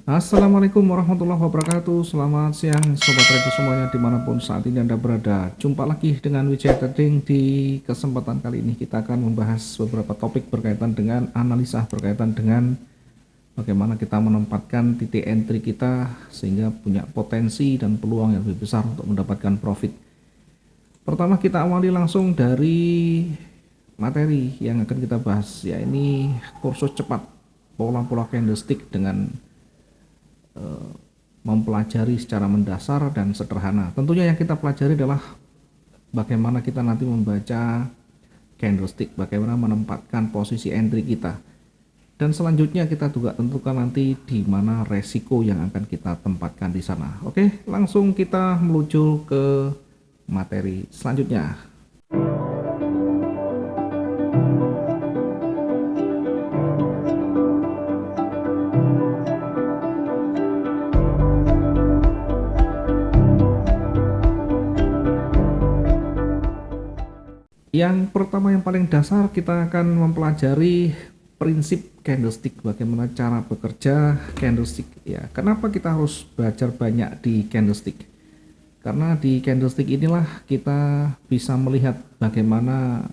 Assalamualaikum warahmatullahi wabarakatuh. Selamat siang Sobat Trader semuanya dimanapun saat ini Anda berada. Jumpa lagi dengan Wijaya Trading. Di kesempatan kali ini kita akan membahas beberapa topik berkaitan dengan analisa, berkaitan dengan bagaimana kita menempatkan titik entry kita sehingga punya potensi dan peluang yang lebih besar untuk mendapatkan profit. Pertama kita awali langsung dari materi yang akan kita bahas, ya ini kursus cepat pola-pola candlestick dengan mempelajari secara mendasar dan sederhana. Tentunya yang kita pelajari adalah bagaimana kita nanti membaca candlestick, bagaimana menempatkan posisi entry kita. Dan selanjutnya kita juga tentukan nanti di mana resiko yang akan kita tempatkan di sana. Oke, langsung kita meluncur ke materi selanjutnya. Yang pertama yang paling dasar kita akan mempelajari prinsip candlestick, bagaimana cara bekerja candlestick ya. Kenapa kita harus belajar banyak di candlestick? Karena di candlestick inilah kita bisa melihat bagaimana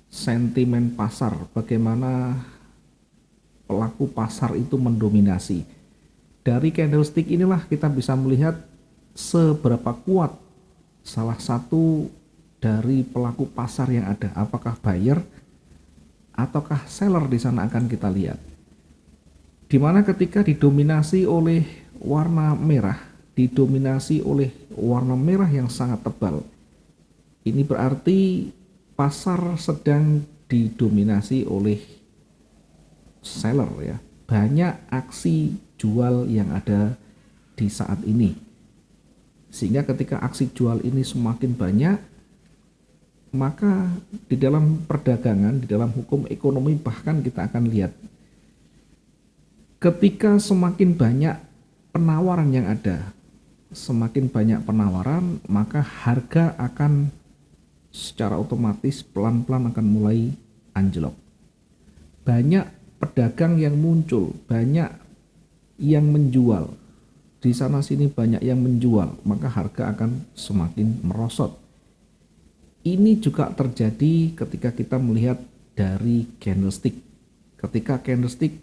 sentimen pasar, bagaimana pelaku pasar itu mendominasi. Dari candlestick inilah kita bisa melihat seberapa kuat salah satu dari pelaku pasar yang ada, apakah buyer ataukah seller di sana akan kita lihat. Dimana ketika didominasi oleh warna merah, didominasi oleh warna merah yang sangat tebal, ini berarti pasar sedang didominasi oleh seller ya. Banyak aksi jual yang ada di saat ini. Sehingga ketika aksi jual ini semakin banyak, maka di dalam perdagangan, di dalam hukum ekonomi bahkan kita akan lihat ketika semakin banyak penawaran yang ada, semakin banyak penawaran, maka harga akan secara otomatis pelan-pelan akan mulai anjlok. Banyak pedagang yang muncul, banyak yang menjual. Di sana sini banyak yang menjual, maka harga akan semakin merosot. Ini juga terjadi ketika kita melihat dari candlestick. Ketika candlestick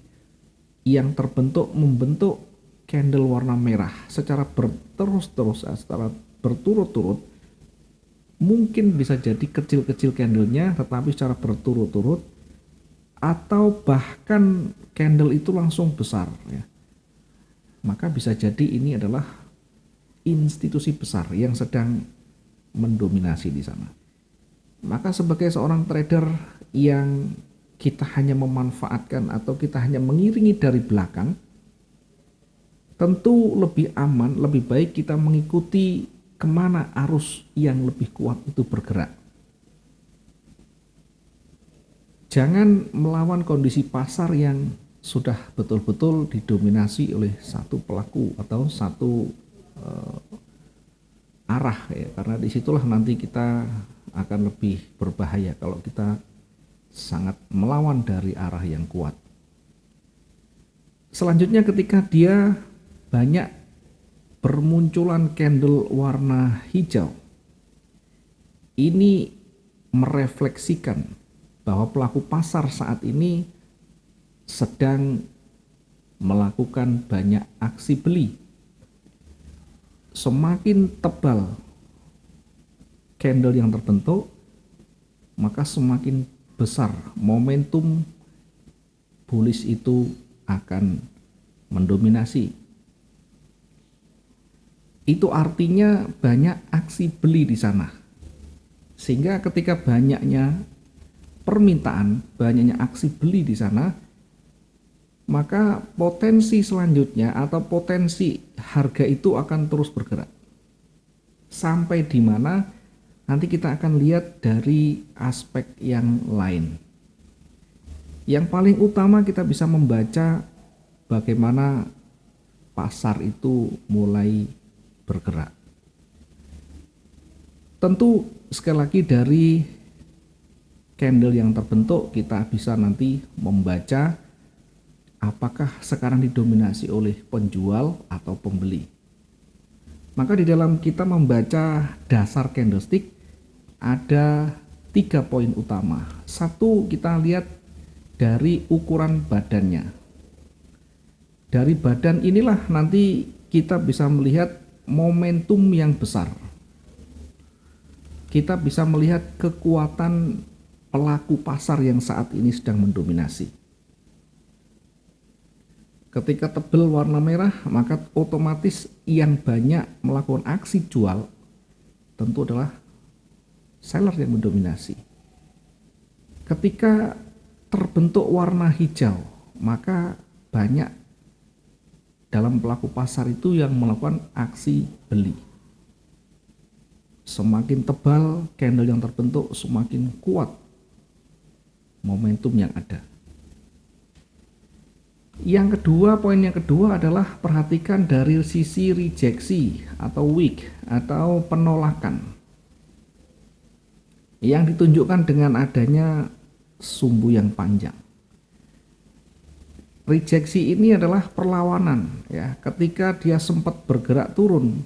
yang terbentuk membentuk candle warna merah secara berterus-terus, secara berturut-turut, mungkin bisa jadi kecil-kecil candlenya tetapi secara berturut-turut, atau bahkan candle itu langsung besar ya. Maka bisa jadi ini adalah institusi besar yang sedang mendominasi di sana. Maka sebagai seorang trader yang kita hanya memanfaatkan atau kita hanya mengiringi dari belakang, tentu lebih aman, lebih baik kita mengikuti kemana arus yang lebih kuat itu bergerak. Jangan melawan kondisi pasar yang sudah betul-betul didominasi oleh satu pelaku atau satu arah ya, karena disitulah nanti kita akan lebih berbahaya kalau kita sangat melawan dari arah yang kuat. Selanjutnya ketika dia banyak bermunculan candle warna hijau, ini merefleksikan bahwa pelaku pasar saat ini sedang melakukan banyak aksi beli. Semakin tebal candle yang terbentuk, maka semakin besar momentum bullish itu akan mendominasi. Itu artinya banyak aksi beli di sana. Sehingga ketika banyaknya permintaan, banyaknya aksi beli di sana, maka potensi selanjutnya atau potensi harga itu akan terus bergerak. Sampai di mana nanti kita akan lihat dari aspek yang lain. Yang paling utama kita bisa membaca bagaimana pasar itu mulai bergerak. Tentu sekali lagi dari candle yang terbentuk kita bisa nanti membaca apakah sekarang didominasi oleh penjual atau pembeli. Maka di dalam kita membaca dasar candlestick ada 3 poin utama. Satu, kita lihat dari ukuran badannya. Dari badan inilah nanti kita bisa melihat momentum yang besar. Kita bisa melihat kekuatan pelaku pasar yang saat ini sedang mendominasi. Ketika tebal warna merah, maka otomatis yang banyak melakukan aksi jual tentu adalah seller yang mendominasi. Ketika terbentuk warna hijau, maka banyak dalam pelaku pasar itu yang melakukan aksi beli. Semakin tebal candle yang terbentuk, semakin kuat momentum yang ada. Yang kedua, poin yang kedua adalah perhatikan dari sisi rejeksi atau wick atau penolakan yang ditunjukkan dengan adanya sumbu yang panjang. Rejeksi ini adalah perlawanan, ya, ketika dia sempat bergerak turun.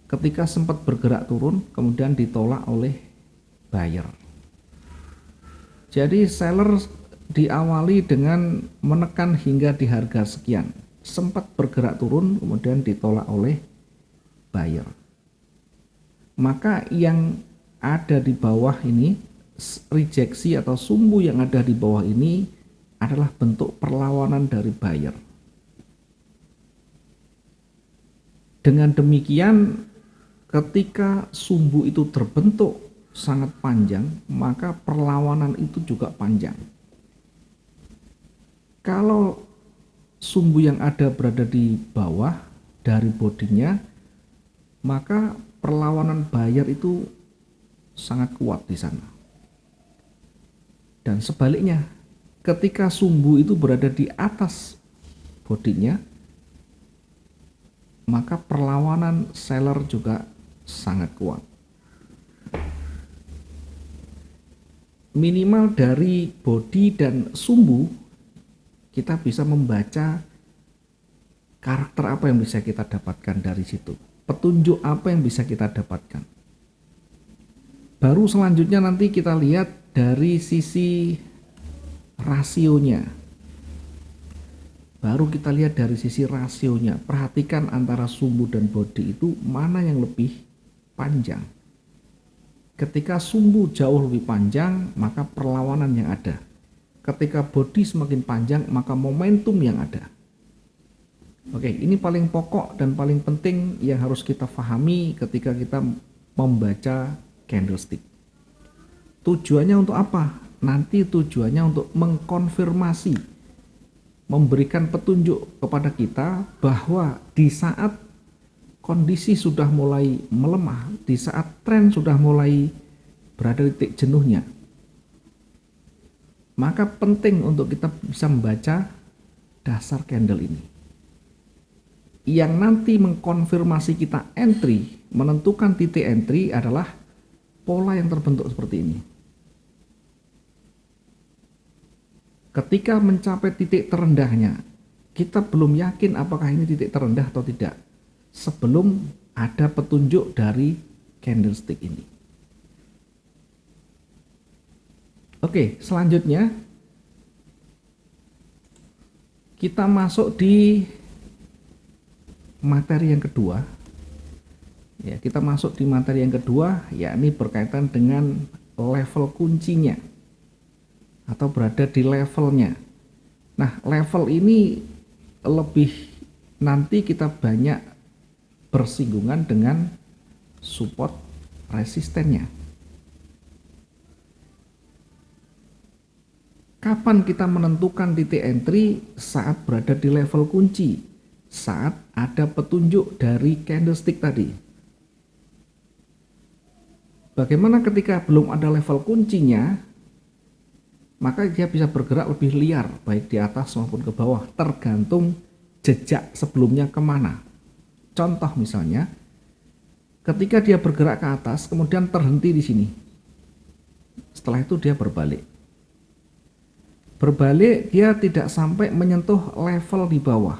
Ketika sempat bergerak turun, kemudian ditolak oleh buyer. Jadi seller diawali dengan menekan hingga di harga sekian, sempat bergerak turun, kemudian ditolak oleh buyer. Maka yang ada di bawah ini, rejeksi atau sumbu yang ada di bawah ini adalah bentuk perlawanan dari buyer. Dengan demikian, ketika sumbu itu terbentuk sangat panjang, maka perlawanan itu juga panjang. Kalau sumbu yang ada berada di bawah dari bodinya, maka perlawanan buyer itu sangat kuat di sana. Dan sebaliknya, ketika sumbu itu berada di atas bodinya, maka perlawanan seller juga sangat kuat. Minimal dari bodi dan sumbu kita bisa membaca karakter apa yang bisa kita dapatkan dari situ, petunjuk apa yang bisa kita dapatkan. Baru selanjutnya nanti kita lihat dari sisi rasionya. Baru kita lihat dari sisi rasionya. Perhatikan antara sumbu dan bodi itu mana yang lebih panjang. Ketika sumbu jauh lebih panjang, maka perlawanan yang ada. Ketika bodi semakin panjang, maka momentum yang ada. Oke, ini paling pokok dan paling penting yang harus kita pahami ketika kita membaca candlestick. Tujuannya untuk apa? Nanti tujuannya untuk mengkonfirmasi, memberikan petunjuk kepada kita bahwa di saat kondisi sudah mulai melemah, di saat tren sudah mulai berada di titik jenuhnya, maka penting untuk kita bisa membaca dasar candle ini. Yang nanti mengkonfirmasi kita entry, menentukan titik entry adalah pola yang terbentuk seperti ini. Ketika mencapai titik terendahnya, kita belum yakin apakah ini titik terendah atau tidak sebelum ada petunjuk dari candlestick ini. Oke, selanjutnya kita masuk di materi yang kedua. Ya, kita masuk di materi yang kedua, yakni berkaitan dengan level kuncinya atau berada di levelnya. Nah, level ini lebih nanti kita banyak bersinggungan dengan support resistennya. Kapan kita menentukan titik entry? Saat berada di level kunci, saat ada petunjuk dari candlestick tadi. Bagaimana ketika belum ada level kuncinya? Maka dia bisa bergerak lebih liar, baik di atas maupun ke bawah, tergantung jejak sebelumnya kemana. Contoh misalnya, ketika dia bergerak ke atas, kemudian terhenti di sini. Setelah itu dia berbalik. berbalik dia tidak sampai menyentuh level di bawah.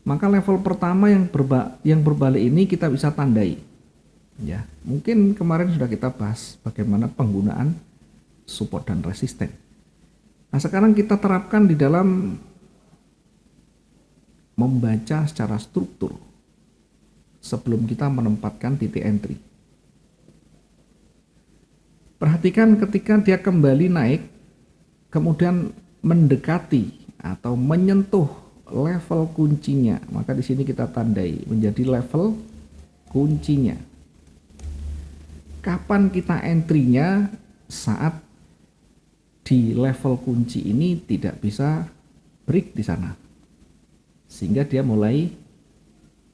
Maka level pertama yang berbalik ini kita bisa tandai. Ya, mungkin kemarin sudah kita bahas bagaimana penggunaan support dan resisten. Nah, sekarang kita terapkan di dalam membaca secara struktur sebelum kita menempatkan titik entry. Perhatikan ketika dia kembali naik, kemudian mendekati atau menyentuh level kuncinya, maka di sini kita tandai menjadi level kuncinya. Kapan kita entry-nya? Saat di level kunci ini tidak bisa break di sana, sehingga dia mulai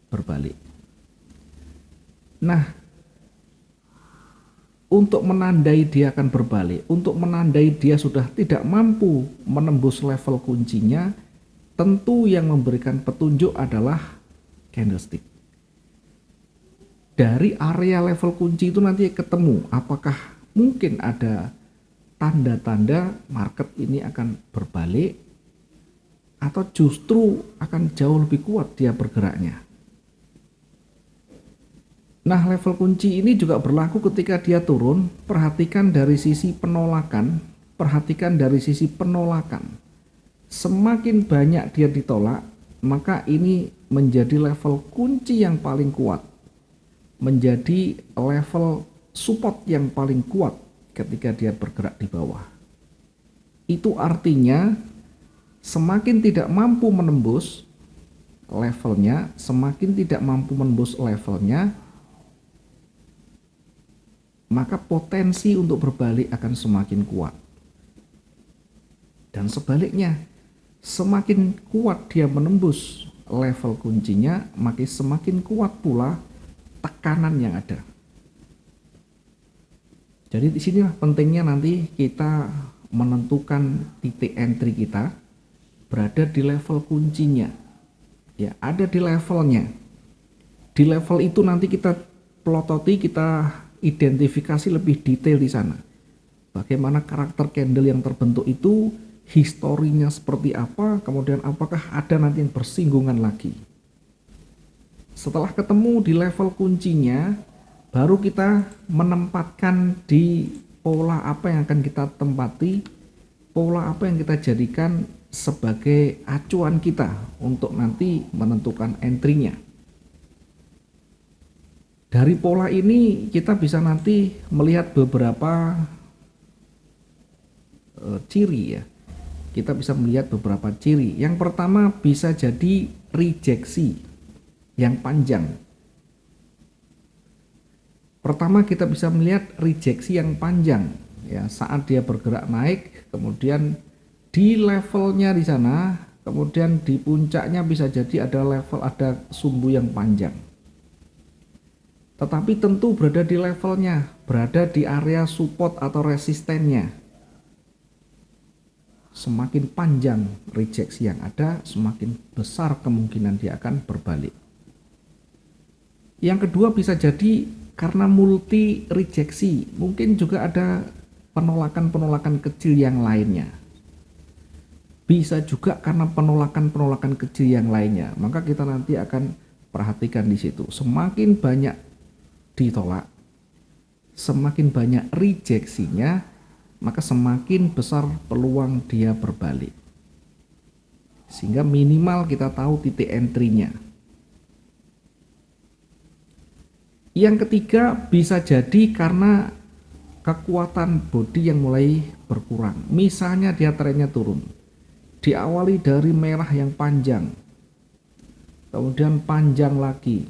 berbalik. Nah, untuk menandai dia akan berbalik, untuk menandai dia sudah tidak mampu menembus level kuncinya, tentu yang memberikan petunjuk adalah candlestick. Dari area level kunci itu nanti ketemu apakah mungkin ada tanda-tanda market ini akan berbalik atau justru akan jauh lebih kuat dia bergeraknya. Nah, level kunci ini juga berlaku ketika dia turun. Perhatikan dari sisi penolakan, perhatikan dari sisi penolakan. Semakin banyak dia ditolak, maka ini menjadi level kunci yang paling kuat, menjadi level support yang paling kuat ketika dia bergerak di bawah. Itu artinya semakin tidak mampu menembus levelnya, semakin tidak mampu menembus levelnya, maka potensi untuk berbalik akan semakin kuat. Dan sebaliknya, semakin kuat dia menembus level kuncinya, maka semakin kuat pula tekanan yang ada. Jadi di sinilah pentingnya nanti kita menentukan titik entry kita berada di level kuncinya. Ya, ada di levelnya. Di level itu nanti kita pelototi, kita identifikasi lebih detail di sana. Bagaimana karakter candle yang terbentuk itu, historinya seperti apa, kemudian apakah ada nanti yang bersinggungan lagi. Setelah ketemu di level kuncinya, baru kita menempatkan di pola apa yang akan kita tempati, pola apa yang kita jadikan sebagai acuan kita untuk nanti menentukan entry-nya. Dari pola ini kita bisa nanti melihat beberapa ciri ya. Kita bisa melihat beberapa ciri. Yang pertama bisa jadi rejeksi yang panjang. Pertama kita bisa melihat rejeksi yang panjang ya, saat dia bergerak naik, kemudian di levelnya di sana, kemudian di puncaknya bisa jadi ada sumbu yang panjang. Tetapi tentu berada di levelnya, berada di area support atau resistennya. Semakin panjang rejeksi yang ada, semakin besar kemungkinan dia akan berbalik. Yang kedua bisa jadi karena multi rejeksi, mungkin juga ada penolakan-penolakan kecil yang lainnya. Bisa juga karena penolakan-penolakan kecil yang lainnya. Maka kita nanti akan perhatikan di situ. Semakin banyak ditolak, semakin banyak rejeksinya, maka semakin besar peluang dia berbalik. Sehingga minimal kita tahu titik entry-nya. Yang ketiga bisa jadi karena kekuatan body yang mulai berkurang. Misalnya dia trennya turun, diawali dari merah yang panjang, kemudian panjang lagi,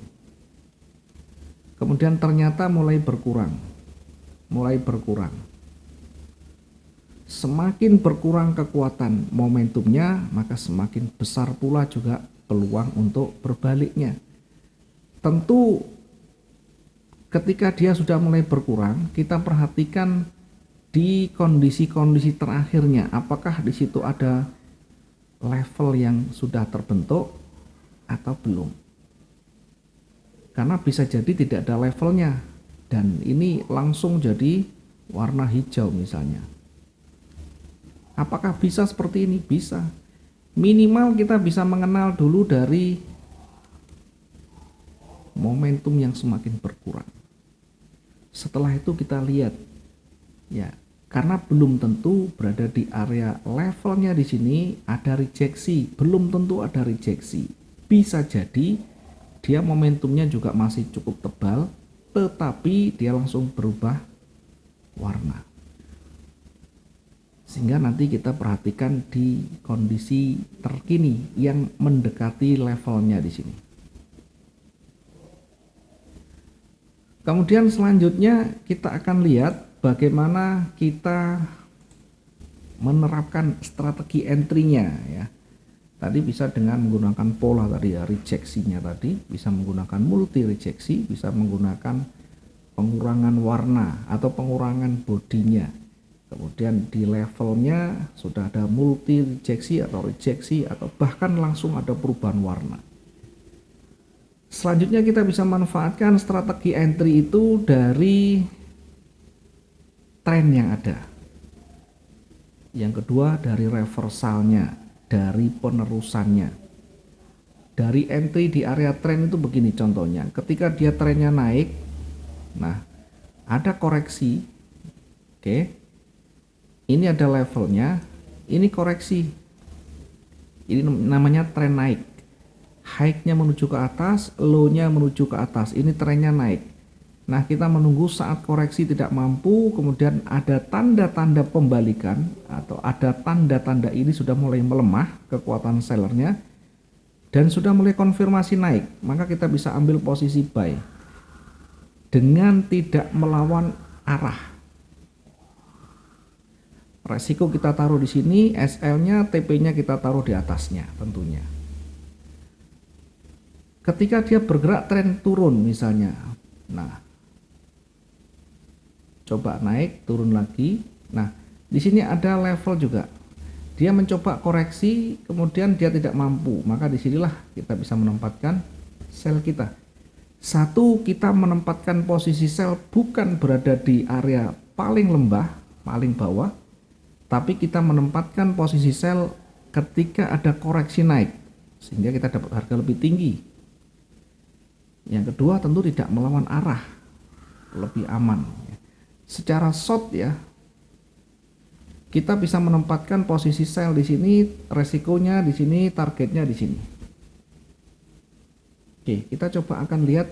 kemudian ternyata mulai berkurang. Semakin berkurang kekuatan momentumnya, maka semakin besar pula juga peluang untuk berbaliknya. Tentu ketika dia sudah mulai berkurang, kita perhatikan di kondisi-kondisi terakhirnya, apakah di situ ada level yang sudah terbentuk atau belum. Karena bisa jadi tidak ada levelnya, dan ini langsung jadi warna hijau misalnya. Apakah bisa seperti ini? Bisa. Minimal kita bisa mengenal dulu dari momentum yang semakin berkurang. Setelah itu kita lihat, ya, karena belum tentu berada di area levelnya di sini ada rejeksi, belum tentu ada rejeksi. Bisa jadi dia momentumnya juga masih cukup tebal, tetapi dia langsung berubah warna. Sehingga nanti kita perhatikan di kondisi terkini yang mendekati levelnya di sini. Kemudian selanjutnya kita akan lihat bagaimana kita menerapkan strategi entry-nya ya. Tadi bisa dengan menggunakan pola tadi ya, rejeksinya tadi, bisa menggunakan multi rejeksi, bisa menggunakan pengurangan warna atau pengurangan bodinya. Kemudian di levelnya sudah ada multi rejeksi atau bahkan langsung ada perubahan warna. Selanjutnya kita bisa manfaatkan strategi entry itu dari tren yang ada. Yang kedua dari reversalnya, dari penerusannya. Dari entry di area tren itu begini contohnya, ketika dia trennya naik, nah ada koreksi, oke, ini ada levelnya, ini koreksi, ini namanya tren naik. High-nya menuju ke atas, low-nya menuju ke atas, ini trennya naik. Nah kita menunggu saat koreksi tidak mampu, kemudian ada tanda-tanda pembalikan atau ada tanda-tanda ini sudah mulai melemah kekuatan sellernya dan sudah mulai konfirmasi naik, maka kita bisa ambil posisi buy dengan tidak melawan arah. Resiko kita taruh di sini, SL-nya, TP-nya kita taruh di atasnya tentunya. Ketika dia bergerak tren turun misalnya, nah coba naik turun lagi, nah di sini ada level juga, dia mencoba koreksi kemudian dia tidak mampu, maka disinilah kita bisa menempatkan sell kita. Satu, kita menempatkan posisi sell bukan berada di area paling lembah, paling bawah, tapi kita menempatkan posisi sell ketika ada koreksi naik sehingga kita dapat harga lebih tinggi. Yang kedua tentu tidak melawan arah, lebih aman. Secara short ya, kita bisa menempatkan posisi sell di sini, resikonya di sini, targetnya di sini. Oke, kita coba akan lihat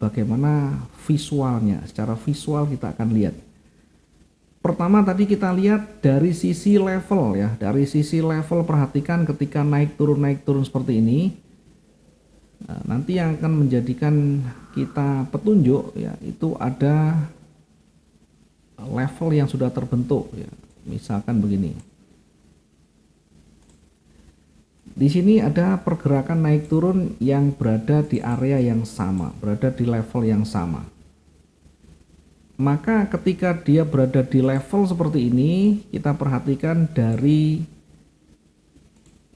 bagaimana visualnya. Secara visual kita akan lihat. Pertama tadi kita lihat dari sisi level ya, dari sisi level perhatikan ketika naik turun seperti ini. Nah, nanti yang akan menjadikan kita petunjuk ya itu ada level yang sudah terbentuk ya. Misalkan begini. Di sini ada pergerakan naik turun yang berada di area yang sama, berada di level yang sama. Maka ketika dia berada di level seperti ini, kita perhatikan dari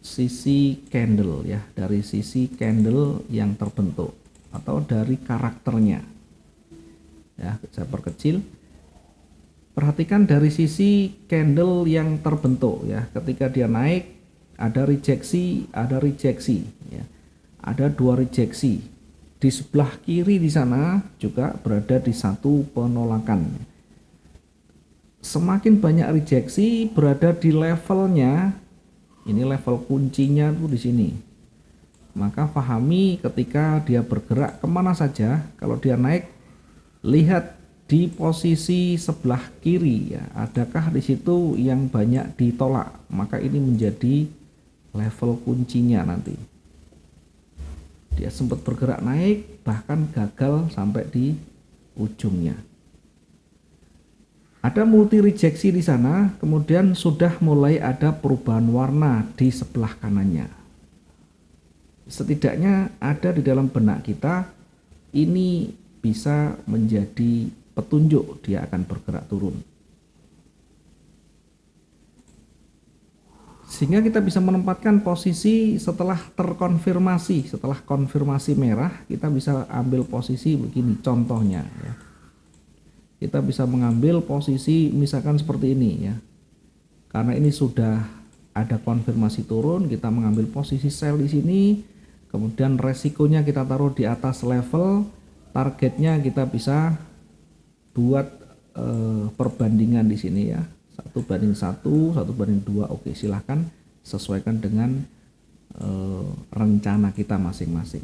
sisi candle ya, dari sisi candle yang terbentuk atau dari karakternya. Ya, saya perkecil. Perhatikan dari sisi candle yang terbentuk ya, ketika dia naik ada rejeksi ya. Ada dua rejeksi. Di sebelah kiri di sana juga berada di satu penolakan. Semakin banyak rejeksi berada di levelnya, ini level kuncinya tuh di sini. Maka pahami ketika dia bergerak kemana saja, kalau dia naik, lihat di posisi sebelah kiri ya, adakah di situ yang banyak ditolak, maka ini menjadi level kuncinya nanti. Dia sempat bergerak naik, bahkan gagal sampai di ujungnya. Ada multi rejeksi di sana, kemudian sudah mulai ada perubahan warna di sebelah kanannya. Setidaknya ada di dalam benak kita, ini bisa menjadi petunjuk dia akan bergerak turun. Sehingga kita bisa menempatkan posisi setelah terkonfirmasi, setelah konfirmasi merah, kita bisa ambil posisi begini contohnya ya. Kita bisa mengambil posisi misalkan seperti ini ya. Karena ini sudah ada konfirmasi turun, kita mengambil posisi sell di sini, kemudian resikonya kita taruh di atas level, targetnya kita bisa buat perbandingan di sini ya, 1:1, 1:2. Oke, silahkan sesuaikan dengan rencana kita masing-masing.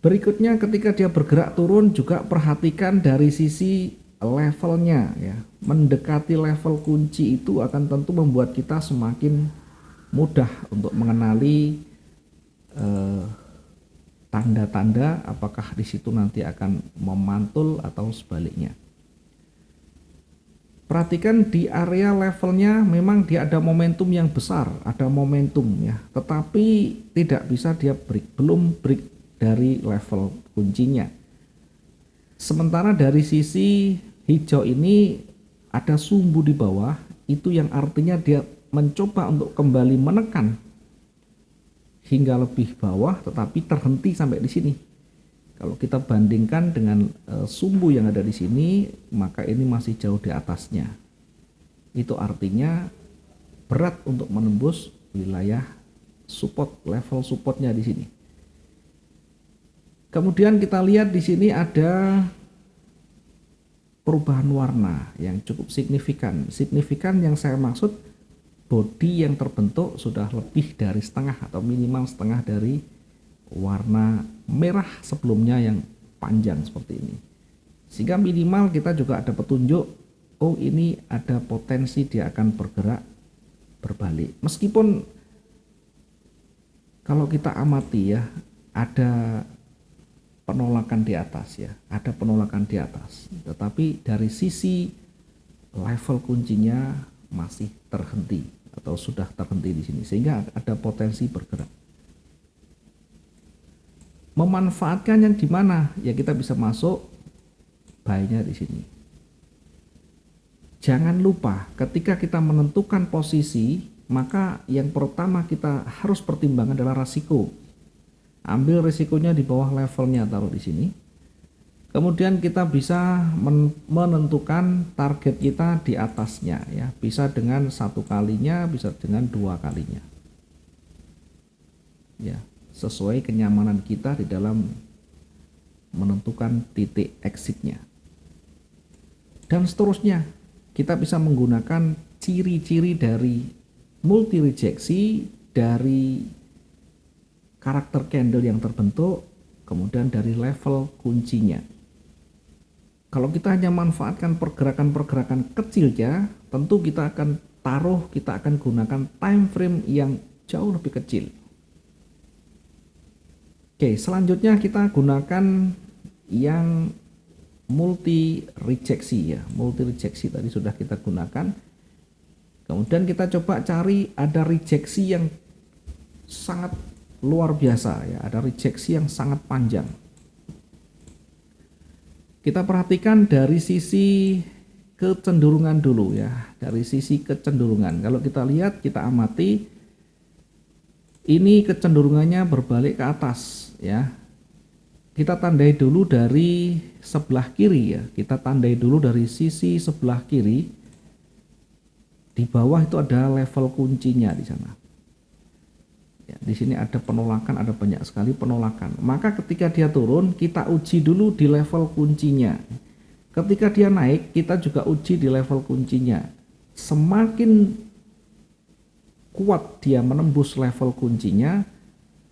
Berikutnya ketika dia bergerak turun juga perhatikan dari sisi levelnya ya. Mendekati level kunci itu akan tentu membuat kita semakin mudah untuk mengenali tanda-tanda apakah di situ nanti akan memantul atau sebaliknya. Perhatikan di area levelnya memang dia ada momentum yang besar, ada momentum ya, tetapi tidak bisa dia break, belum break dari level kuncinya. Sementara dari sisi hijau ini ada sumbu di bawah, itu yang artinya dia mencoba untuk kembali menekan hingga lebih bawah tetapi terhenti sampai di sini. Kalau kita bandingkan dengan sumbu yang ada di sini, maka ini masih jauh di atasnya. Itu artinya berat untuk menembus wilayah support, level supportnya di sini. Kemudian kita lihat di sini ada perubahan warna yang cukup signifikan. Signifikan yang saya maksud body yang terbentuk sudah lebih dari setengah atau minimal setengah dari warna merah sebelumnya yang panjang seperti ini. Sehingga minimal kita juga ada petunjuk, oh ini ada potensi dia akan bergerak berbalik. Meskipun kalau kita amati ya, ada penolakan di atas ya, ada penolakan di atas. Tetapi dari sisi level kuncinya masih terhenti atau sudah terhenti di sini, sehingga ada potensi bergerak. Memanfaatkan yang di mana? Ya kita bisa masuk buy-nya di sini. Jangan lupa ketika kita menentukan posisi, maka yang pertama kita harus pertimbangkan adalah risiko. Ambil risikonya di bawah levelnya, taruh di sini. Kemudian kita bisa menentukan target kita di atasnya ya, bisa dengan 1 kalinya, bisa dengan 2 kalinya. Ya, sesuai kenyamanan kita di dalam menentukan titik exitnya. Dan seterusnya, kita bisa menggunakan ciri-ciri dari multi rejeksi, dari karakter candle yang terbentuk, kemudian dari level kuncinya. Kalau kita hanya manfaatkan pergerakan-pergerakan kecilnya, tentu kita akan kita akan gunakan time frame yang jauh lebih kecil. Oke, selanjutnya kita gunakan yang multi rejeksi ya. Multi rejeksi tadi sudah kita gunakan. Kemudian kita coba cari ada rejeksi yang sangat luar biasa ya, ada rejeksi yang sangat panjang. Kita perhatikan dari sisi kecenderungan dulu ya, dari sisi kecenderungan. Kalau kita lihat, kita amati, ini kecenderungannya berbalik ke atas ya. Kita tandai dulu dari sebelah kiri ya, kita tandai dulu dari sisi sebelah kiri. Di bawah itu ada level kuncinya di sana. Ya, di sini ada penolakan, ada banyak sekali penolakan. Maka ketika dia turun, kita uji dulu di level kuncinya. Ketika dia naik, kita juga uji di level kuncinya. Semakin kuat dia menembus level kuncinya,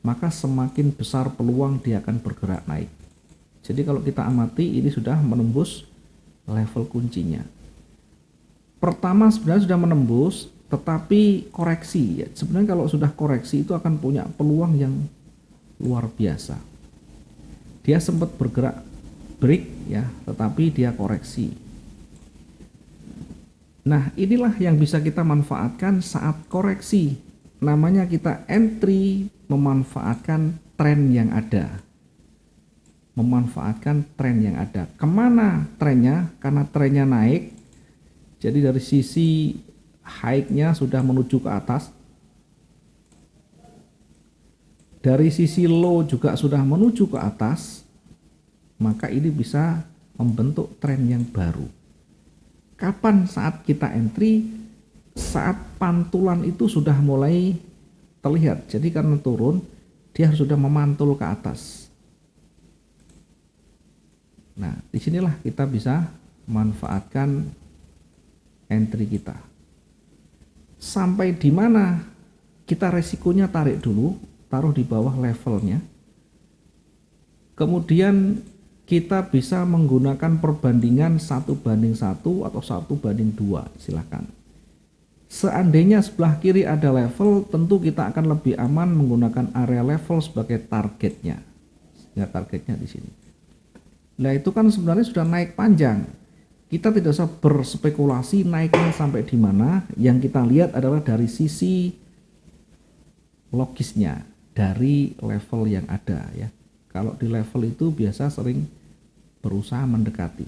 maka semakin besar peluang dia akan bergerak naik. Jadi kalau kita amati, ini sudah menembus level kuncinya. Pertama sebenarnya sudah menembus, tetapi koreksi ya. Sebenarnya kalau sudah koreksi itu akan punya peluang yang luar biasa. Dia sempat bergerak break ya, tetapi dia koreksi. Nah, inilah yang bisa kita manfaatkan saat koreksi. Namanya kita entry, memanfaatkan tren yang ada. Memanfaatkan tren yang ada. Kemana trennya? Karena trennya naik, jadi dari sisi high-nya sudah menuju ke atas, dari sisi low juga sudah menuju ke atas, maka ini bisa membentuk tren yang baru. Kapan saat kita entry? saat pantulan itu sudah mulai terlihat. Jadi karena turun, dia sudah memantul ke atas. Nah, disinilah kita bisa manfaatkan entry kita. Sampai di mana kita resikonya tarik dulu, taruh di bawah levelnya. Kemudian kita bisa menggunakan perbandingan 1:1 atau 1:2, silakan. Seandainya sebelah kiri ada level, tentu kita akan lebih aman menggunakan area level sebagai targetnya. Ya, targetnya di sini. Nah, itu kan sebenarnya sudah naik panjang. Kita tidak usah berspekulasi naiknya sampai di mana. Yang kita lihat adalah dari sisi logisnya, dari level yang ada ya. Kalau di level itu biasa sering berusaha mendekati.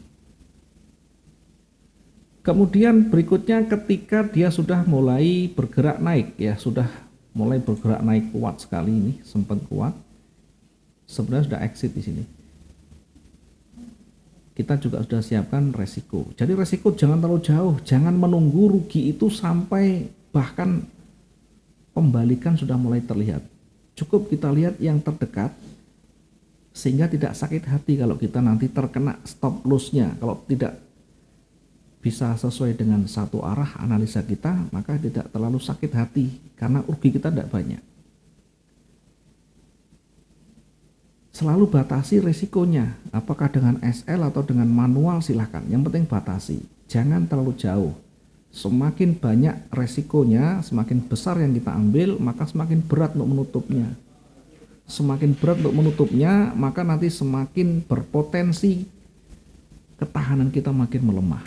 Kemudian berikutnya ketika dia sudah mulai bergerak naik ya, sudah mulai bergerak naik kuat sekali ini, sempat kuat. Sebenarnya sudah exit di sini. Kita juga sudah siapkan resiko. Jadi resiko jangan terlalu jauh, jangan menunggu rugi itu sampai bahkan pembalikan sudah mulai terlihat. Cukup kita lihat yang terdekat sehingga tidak sakit hati kalau kita nanti terkena stop loss-nya. Kalau tidak bisa sesuai dengan satu arah analisa kita, maka tidak terlalu sakit hati karena rugi kita tidak banyak. Selalu batasi resikonya, apakah dengan SL atau dengan manual silahkan, yang penting batasi, jangan terlalu jauh. Semakin banyak resikonya, semakin besar yang kita ambil, maka semakin berat untuk menutupnya. Semakin berat untuk menutupnya, maka nanti semakin berpotensi ketahanan kita makin melemah.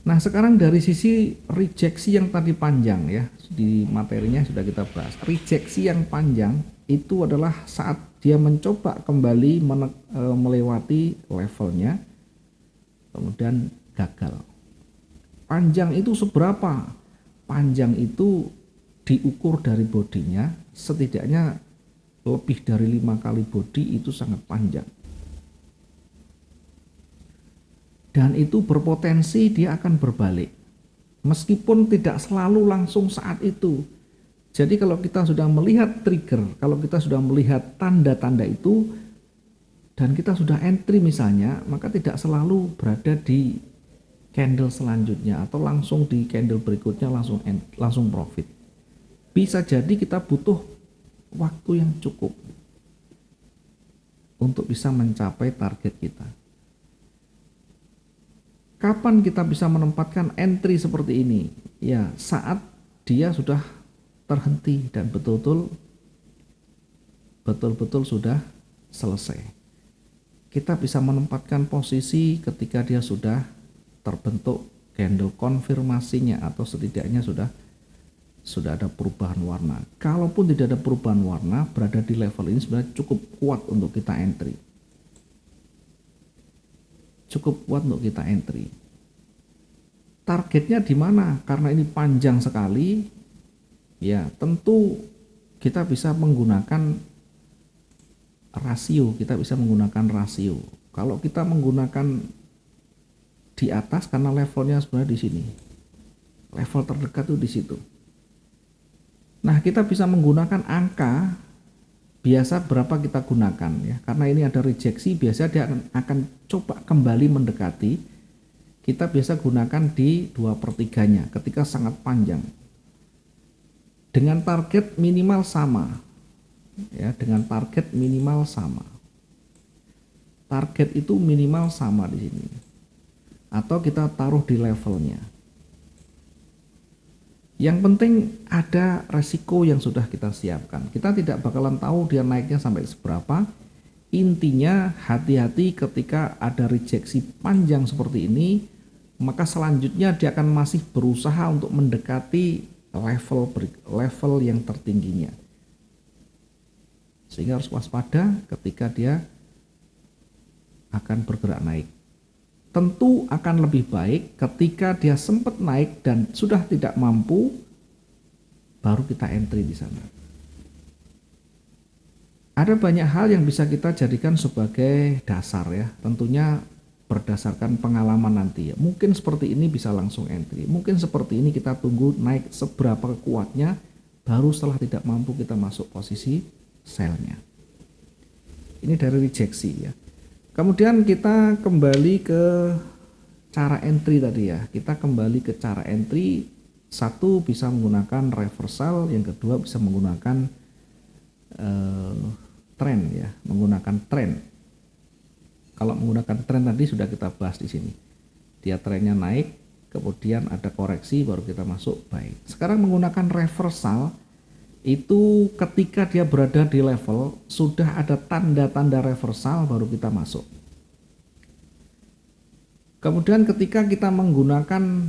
Nah, sekarang dari sisi rejeksi yang tadi panjang ya, di materinya sudah kita bahas. Rejeksi yang panjang itu adalah saat dia mencoba kembali melewati levelnya, kemudian gagal. Panjang itu seberapa? Panjang itu diukur dari bodinya, setidaknya lebih dari 5 kali body itu sangat panjang. Dan itu berpotensi dia akan berbalik. Meskipun tidak selalu langsung saat itu. Jadi kalau kita sudah melihat trigger, kalau kita sudah melihat tanda-tanda itu, dan kita sudah entry misalnya, maka tidak selalu berada di candle selanjutnya, atau langsung di candle berikutnya langsung profit. Bisa jadi kita butuh waktu yang cukup untuk bisa mencapai target kita. Kapan kita bisa menempatkan entry seperti ini? Ya, saat dia sudah terhenti dan betul-betul sudah selesai. Kita bisa menempatkan posisi ketika dia sudah terbentuk candle konfirmasinya, atau setidaknya sudah ada perubahan warna. Kalaupun tidak ada perubahan warna, berada di level ini sebenarnya cukup kuat untuk kita entry. Cukup kuat untuk kita entry. Targetnya di mana? Karena ini panjang sekali, ya tentu kita bisa menggunakan rasio. Kalau kita menggunakan di atas, karena levelnya sebenarnya di sini, level terdekat tuh di situ. Nah, kita bisa menggunakan angka. Biasa berapa kita gunakan ya, karena ini ada rejeksi, biasa dia akan coba kembali mendekati. Kita biasa gunakan di 2/3-nya ketika sangat panjang, dengan target minimal sama ya, dengan target minimal sama. Target itu minimal sama di sini, atau kita taruh di levelnya. Yang penting ada resiko yang sudah kita siapkan. Kita tidak bakalan tahu dia naiknya sampai seberapa. Intinya hati-hati ketika ada rejeksi panjang seperti ini, maka selanjutnya dia akan masih berusaha untuk mendekati level yang tertingginya. Sehingga harus waspada ketika dia akan bergerak naik. Tentu akan lebih baik ketika dia sempat naik dan sudah tidak mampu, baru kita entry di sana. Ada banyak hal yang bisa kita jadikan sebagai dasar ya. Tentunya berdasarkan pengalaman nanti ya. Mungkin seperti ini bisa langsung entry, mungkin seperti ini kita tunggu naik seberapa kuatnya, baru setelah tidak mampu kita masuk posisi selnya. Ini dari rejeksi ya. Kemudian kita kembali ke cara entry tadi ya. Kita kembali ke cara entry. Satu bisa menggunakan reversal, yang kedua bisa menggunakan trend ya, menggunakan trend. Kalau menggunakan trend tadi sudah kita bahas di sini. Dia trennya naik, kemudian ada koreksi, baru kita masuk buy. Sekarang menggunakan reversal itu ketika dia berada di level sudah ada tanda-tanda reversal, baru kita masuk. Kemudian ketika kita menggunakan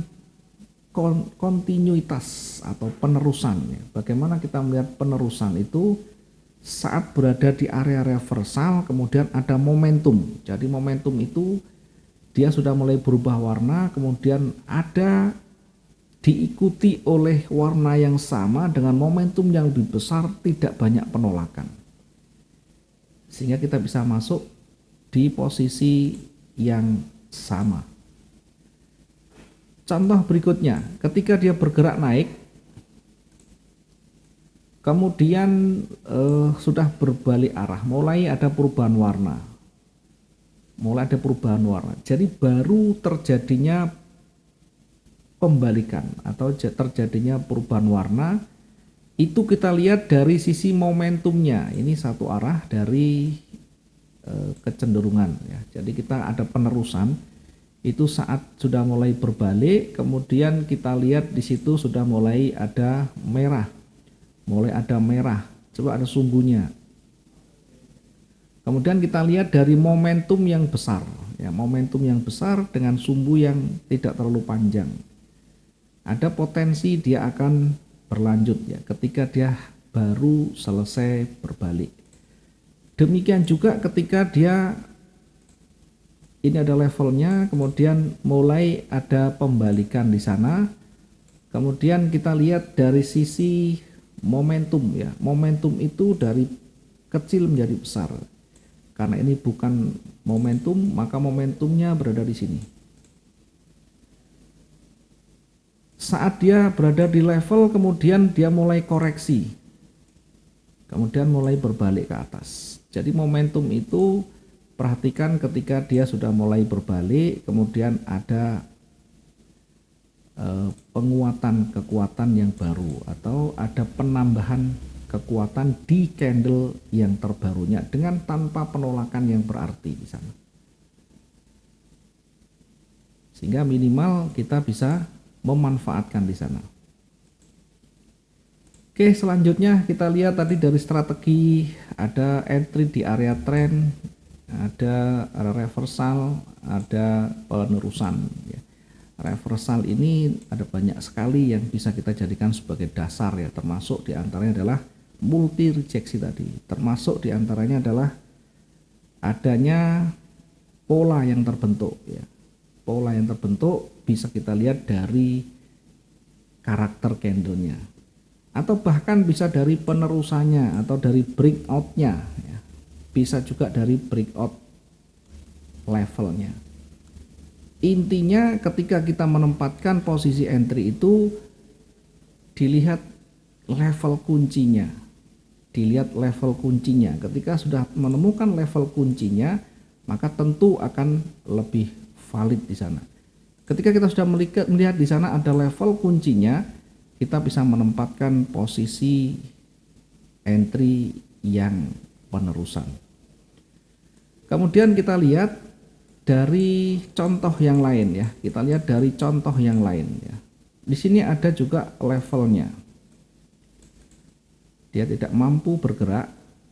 kontinuitas atau penerusan ya, bagaimana kita melihat penerusan itu saat berada di area reversal, kemudian ada momentum. Jadi momentum itu dia sudah mulai berubah warna, kemudian ada diikuti oleh warna yang sama dengan momentum yang lebih besar, tidak banyak penolakan. Sehingga kita bisa masuk di posisi yang sama. Contoh berikutnya, ketika dia bergerak naik, kemudian sudah berbalik arah, mulai ada perubahan warna. Jadi baru terjadinya pembalikan atau terjadinya perubahan warna, itu kita lihat dari sisi momentumnya. Ini satu arah dari kecenderungan ya. Jadi kita ada penerusan, itu saat sudah mulai berbalik, kemudian kita lihat di situ sudah mulai ada merah. Coba ada sumbunya. Kemudian kita lihat dari momentum yang besar ya, momentum yang besar dengan sumbu yang tidak terlalu panjang. Ada potensi dia akan berlanjut ya ketika dia baru selesai berbalik. Demikian juga ketika dia ini ada levelnya, kemudian mulai ada pembalikan di sana. Kemudian kita lihat dari sisi momentum ya. Momentum itu dari kecil menjadi besar. Karena ini bukan momentum, maka momentumnya berada di sini. Saat dia berada di level, kemudian dia mulai koreksi. Kemudian mulai berbalik ke atas. Jadi momentum itu perhatikan ketika dia sudah mulai berbalik, kemudian ada penguatan kekuatan yang baru atau ada penambahan kekuatan di candle yang terbarunya dengan tanpa penolakan yang berarti di sana. Sehingga minimal kita bisa memanfaatkan di sana. Oke, selanjutnya kita lihat tadi dari strategi ada entry di area trend, ada reversal, ada penerusan ya. Reversal ini ada banyak sekali yang bisa kita jadikan sebagai dasar ya, termasuk diantaranya adalah multi rejeksi tadi, termasuk diantaranya adalah adanya pola yang terbentuk ya. Pola yang terbentuk bisa kita lihat dari karakter candlenya, atau bahkan bisa dari penerusannya atau dari breakoutnya ya. Bisa juga dari breakout levelnya. Intinya ketika kita menempatkan posisi entry itu dilihat level kuncinya. Ketika sudah menemukan level kuncinya, maka tentu akan lebih valid di sana. Ketika kita sudah melihat di sana ada level kuncinya, kita bisa menempatkan posisi entry yang penerusan. Kemudian kita lihat dari contoh yang lain ya. Di sini ada juga levelnya. Dia tidak mampu bergerak,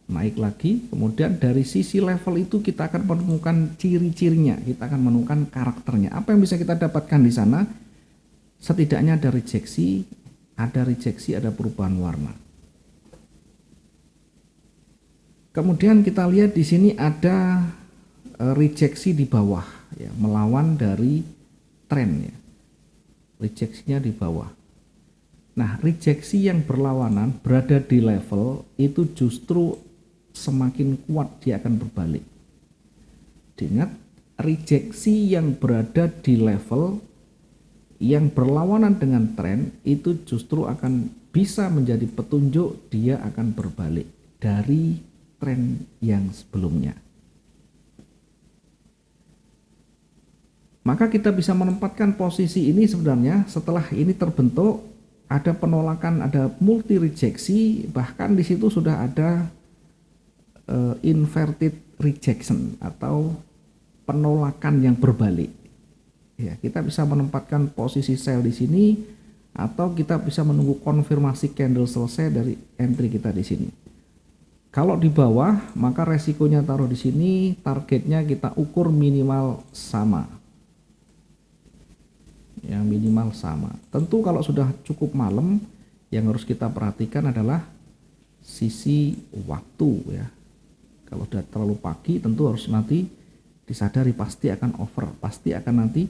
naik lagi. Kemudian dari sisi level itu kita akan menemukan ciri-cirinya, kita akan menemukan karakternya. Apa yang bisa kita dapatkan di sana? Setidaknya ada rejeksi, ada perubahan warna. Kemudian kita lihat di sini ada rejeksi di bawah ya, melawan dari tren ya. Rejeksinya di bawah. Nah, rejeksi yang berlawanan berada di level itu justru semakin kuat dia akan berbalik. Diingat, rejeksi yang berada di level yang berlawanan dengan tren itu justru akan bisa menjadi petunjuk dia akan berbalik dari tren yang sebelumnya. Maka kita bisa menempatkan posisi ini sebenarnya setelah ini terbentuk ada penolakan, ada multi rejeksi, bahkan di situ sudah ada inverted rejection atau penolakan yang berbalik. Ya, kita bisa menempatkan posisi sell di sini atau kita bisa menunggu konfirmasi candle selesai dari entry kita di sini. Kalau di bawah, maka resikonya taruh di sini, targetnya kita ukur minimal sama. Ya, minimal sama. Tentu kalau sudah cukup malam, yang harus kita perhatikan adalah sisi waktu ya. Kalau sudah terlalu pagi, tentu harus nanti disadari pasti akan over, pasti akan nanti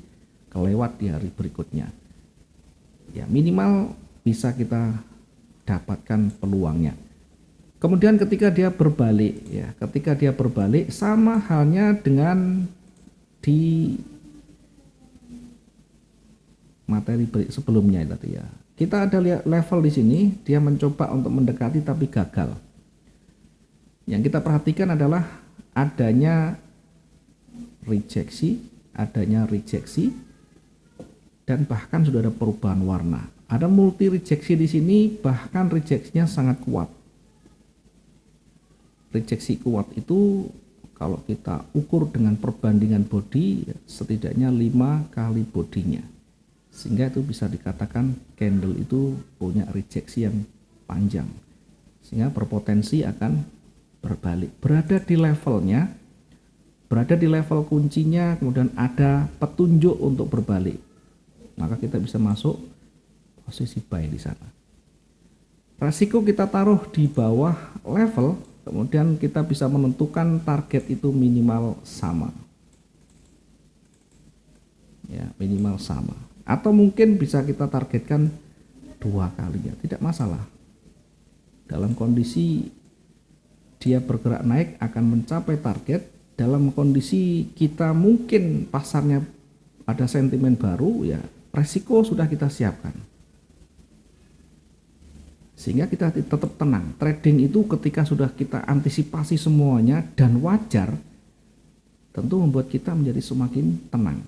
kelewat di hari berikutnya. Ya, minimal bisa kita dapatkan peluangnya. Kemudian ketika dia berbalik ya, ketika dia berbalik sama halnya dengan di materi sebelumnya tadi ya. Kita ada lihat level di sini, dia mencoba untuk mendekati tapi gagal. Yang kita perhatikan adalah adanya rejeksi, dan bahkan sudah ada perubahan warna. Ada multi rejeksi di sini, bahkan rejeksinya sangat kuat. Rejeksi kuat itu kalau kita ukur dengan perbandingan body setidaknya 5 kali bodinya. Sehingga itu bisa dikatakan candle itu punya rejeksi yang panjang. Sehingga berpotensi akan berbalik. Berada di levelnya, berada di level kuncinya, kemudian ada petunjuk untuk berbalik. Maka kita bisa masuk posisi buy di sana. Resiko kita taruh di bawah level, kemudian kita bisa menentukan target itu minimal sama. Ya, minimal sama. Atau mungkin bisa kita targetkan 2 kali ya, tidak masalah. Dalam kondisi dia bergerak naik akan mencapai target, dalam kondisi kita mungkin pasarnya ada sentimen baru ya, resiko sudah kita siapkan. Sehingga kita tetap tenang. Trading itu ketika sudah kita antisipasi semuanya dan wajar, tentu membuat kita menjadi semakin tenang.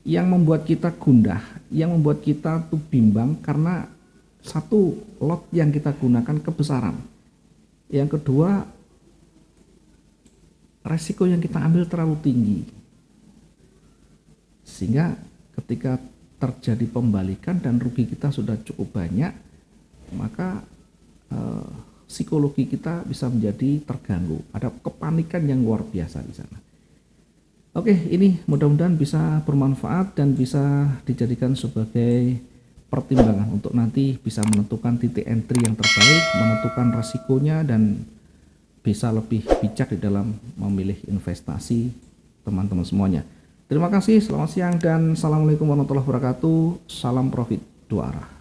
Yang membuat kita gundah, yang membuat kita tuh bimbang karena satu, lot yang kita gunakan kebesaran. Yang kedua, resiko yang kita ambil terlalu tinggi. Sehingga ketika terjadi pembalikan dan rugi kita sudah cukup banyak, maka psikologi kita bisa menjadi terganggu. Ada kepanikan yang luar biasa di sana. Oke, ini mudah-mudahan bisa bermanfaat dan bisa dijadikan sebagai pertimbangan untuk nanti bisa menentukan titik entry yang terbaik, menentukan resikonya, dan bisa lebih bijak di dalam memilih investasi teman-teman semuanya. Terima kasih, selamat siang dan assalamualaikum warahmatullahi wabarakatuh. Salam profit 2 arah.